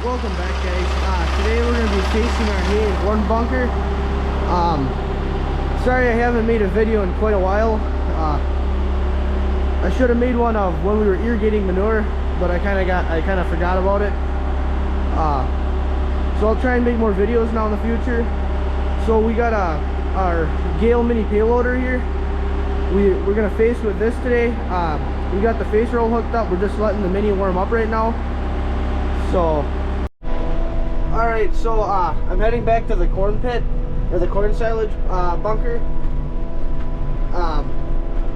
Welcome back, guys. Today we're going to be facing our hay and corn bunker. Sorry I haven't made a video in quite a while. I should have made one of when we were irrigating manure, but I kind of forgot about it. So I'll try and make more videos now in the future. So we got our Gale mini payloader here. We're going to face with this today. We got the face roll hooked up. We're just letting the mini warm up right now. So alright, so I'm heading back to the corn pit, or the corn silage bunker.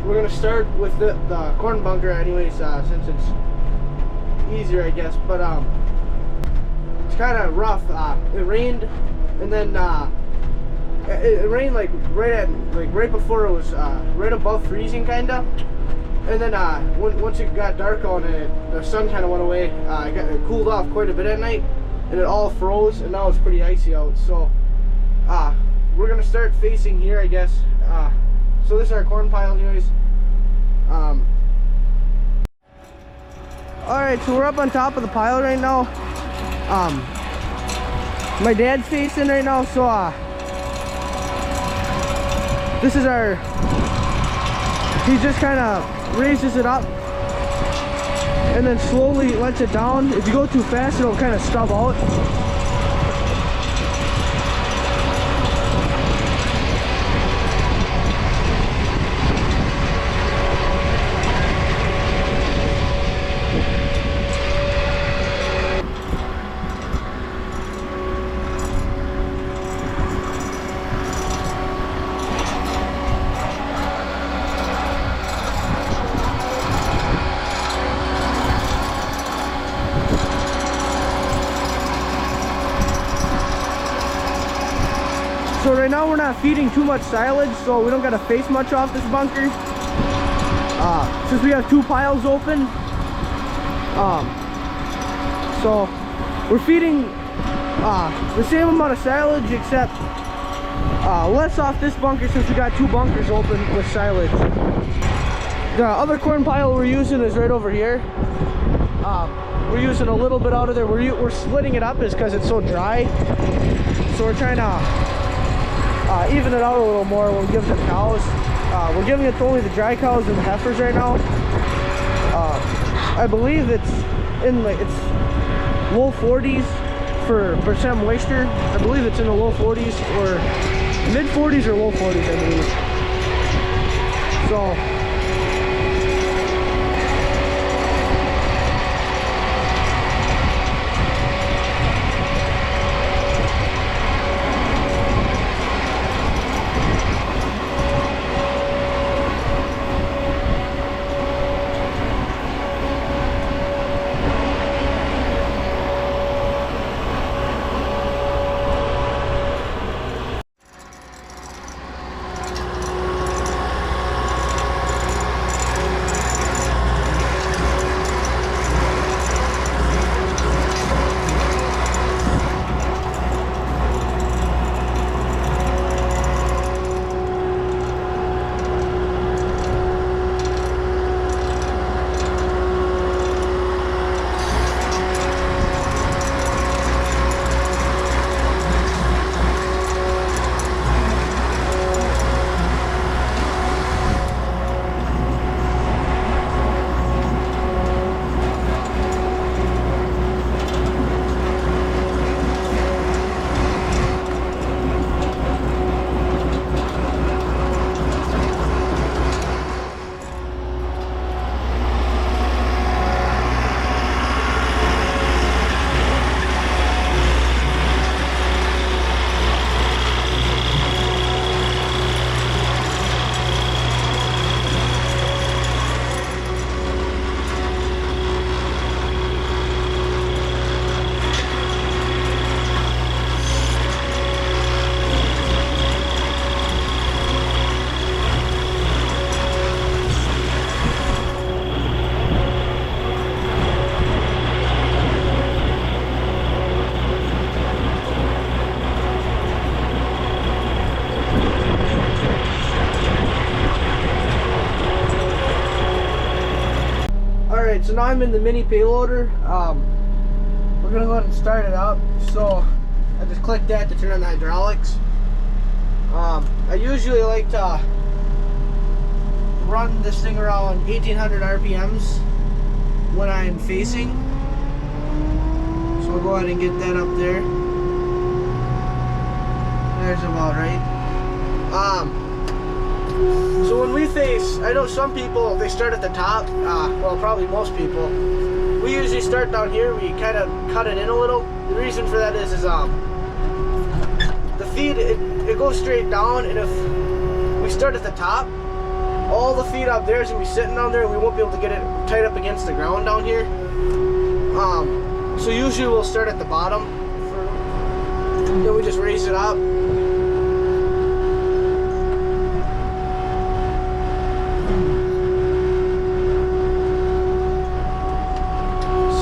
We're gonna start with the corn bunker anyways, since it's easier, I guess. But it's kind of rough. It rained, and then it rained like right before it was right above freezing, kinda. And then once it got dark out and the sun kind of went away, it cooled off quite a bit at night, and it all froze, and now it's pretty icy out. So we're gonna start facing here, I guess. So this is our corn pile anyways. Alright, so we're up on top of the pile right now. My dad's facing right now, so this is our, he just kind of raises it up and then slowly lets it down. If you go too fast, it'll kind of stub out. So right now we're not feeding too much silage, so we don't got to face much off this bunker. Since we have two piles open, so we're feeding the same amount of silage, except less off this bunker since we got two bunkers open with silage. The other corn pile we're using is right over here. We're using a little bit out of there. We're splitting it up is because it's so dry, so we're trying to even it out a little more when we give it to the cows. We're giving it to only the dry cows and the heifers right now. I believe it's in it's low 40s for percent moisture. I believe it's in the low 40s or mid 40s or low 40s, I believe. So Alright, so now I'm in the mini payloader. We're we're gonna go ahead and start it up. So I just clicked that to turn on the hydraulics. I usually like to run this thing around 1800 RPMs when I'm facing. So we'll go ahead and get that up there. There's about right. So when we face, I know some people, they start at the top. Well, probably most people. We usually start down here. We kind of cut it in a little. The reason for that is the feed, it goes straight down, and if we start at the top, all the feed up there is gonna be sitting down there, and we won't be able to get it tight up against the ground down here. So usually we'll start at the bottom, then we just raise it up.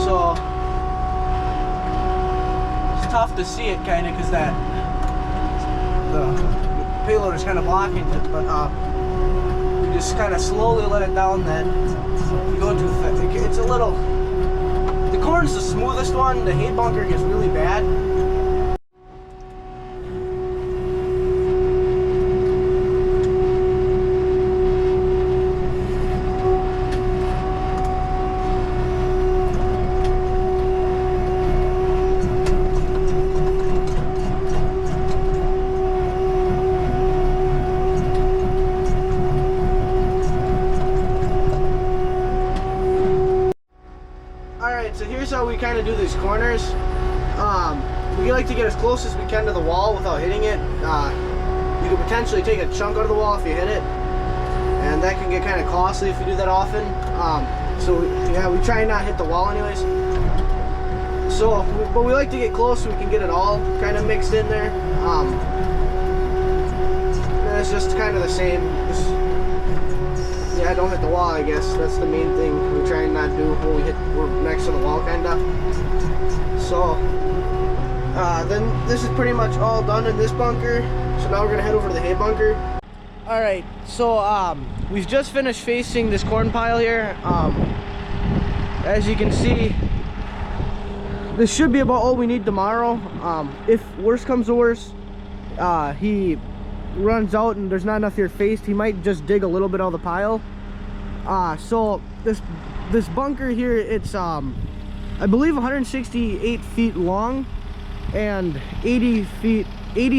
So it's tough to see it kind of because the payload is kind of blocking it, but you just kind of slowly let it down. Then you go too fast. It's a little. The corn's the smoothest one. The hay bunker gets really bad. So here's how we kind of do these corners. We like to get as close as we can to the wall without hitting it. You could potentially take a chunk out of the wall if you hit it, and that can get kind of costly if you do that often. Yeah, we try not hit the wall anyways. But we like to get close so we can get it all kind of mixed in there. And it's just kind of the same. Yeah, don't hit the wall, I guess. That's the main thing we try and not do when we're next to the wall, kinda. So, then this is pretty much all done in this bunker. So now we're gonna head over to the hay bunker. Alright, so we've just finished facing this corn pile here. As you can see, this should be about all we need tomorrow. If worse comes to worse, he runs out and there's not enough here faced, he might just dig a little bit out of the pile. So this bunker here, it's I believe 168 feet long and 80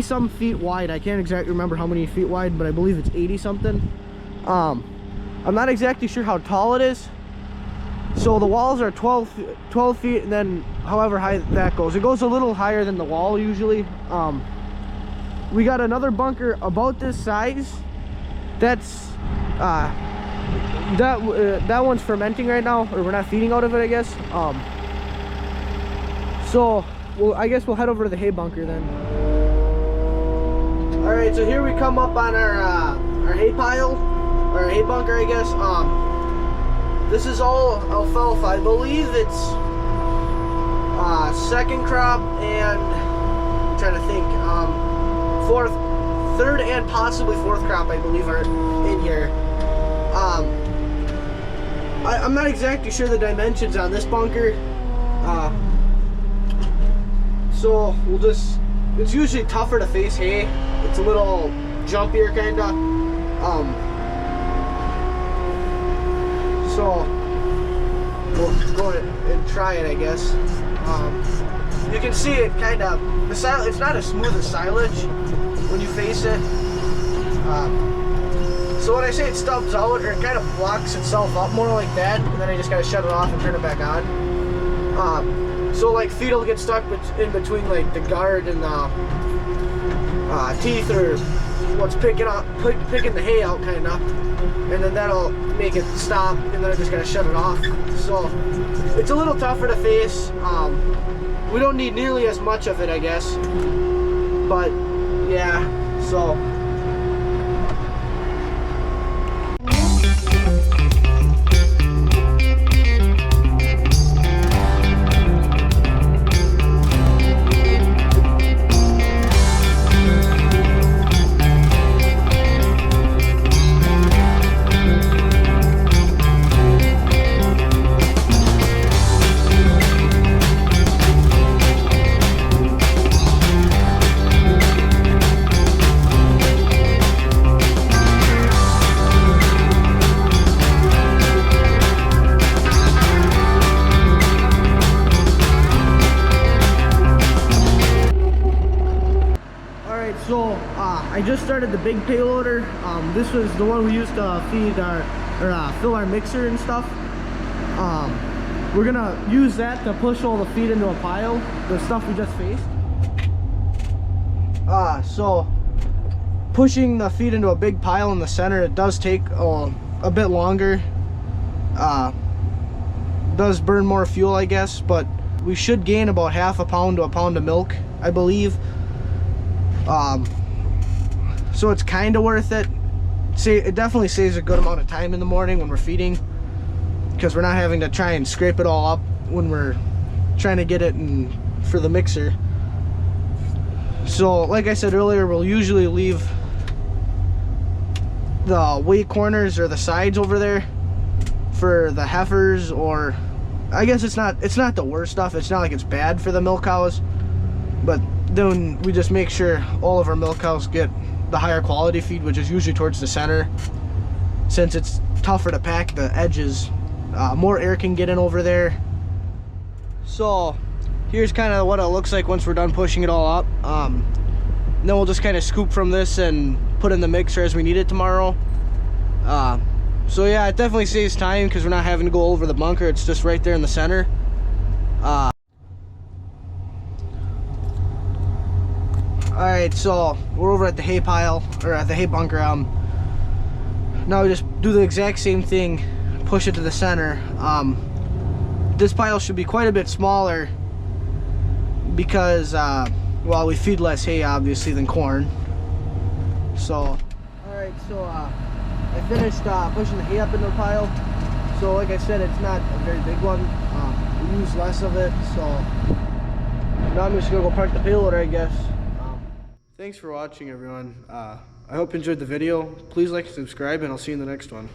some feet wide. I can't exactly remember how many feet wide, but I believe it's 80 something. I'm not exactly sure how tall it is. So the walls are 12 feet, and then however high that goes, it goes a little higher than the wall usually. We got another bunker about this size. That's that one's fermenting right now, or we're not feeding out of it, I guess. So I guess we'll head over to the hay bunker then. All right, so here we come up on our hay pile, or our hay bunker, I guess. This is all alfalfa. I believe it's second crop and I'm trying to think. Third and possibly fourth crop, I believe, are in here. I'm not exactly sure the dimensions on this bunker. So we'll just, it's usually tougher to face hay. It's a little jumpier kinda. So we'll go and try it, I guess. You can see it kind of, it's not as smooth as silage when you face it. So when I say it stubs out, or it kind of blocks itself up more like that, and then I just gotta shut it off and turn it back on. So like feet will get stuck in between like the guard and the teeth, or what's picking the hay out kind of, and then that'll make it stop, and then I just gotta shut it off. So it's a little tougher to face. We don't need nearly as much of it, I guess, but yeah, so I just started the big payloader. This was the one we used to feed our fill our mixer and stuff. We're gonna use that to push all the feed into a pile, the stuff we just faced. So pushing the feed into a big pile in the center, it does take a bit longer. Does burn more fuel, I guess, but we should gain about half a pound to a pound of milk, I believe. So it's kind of worth it. It definitely saves a good amount of time in the morning when we're feeding, because we're not having to try and scrape it all up when we're trying to get it in for the mixer. So like I said earlier, we'll usually leave the weight corners or the sides over there for the heifers, or I guess it's not the worst stuff. It's not like it's bad for the milk cows, but then we just make sure all of our milk cows get the higher quality feed, which is usually towards the center, since it's tougher to pack the edges. More air can get in over there. So here's kind of what it looks like once we're done pushing it all up. Then we'll just kind of scoop from this and put in the mixer as we need it tomorrow. So yeah, it definitely saves time because we're not having to go over the bunker. It's just right there in the center. Alright, so we're over at the hay pile, or at the hay bunker. Now we just do the exact same thing, push it to the center. This pile should be quite a bit smaller because, well, we feed less hay obviously than corn. So, alright, so I finished pushing the hay up into the pile. So like I said, it's not a very big one. We use less of it, so now I'm just gonna go park the payloader, I guess. Thanks for watching, everyone. I hope you enjoyed the video. Please like and subscribe, and I'll see you in the next one.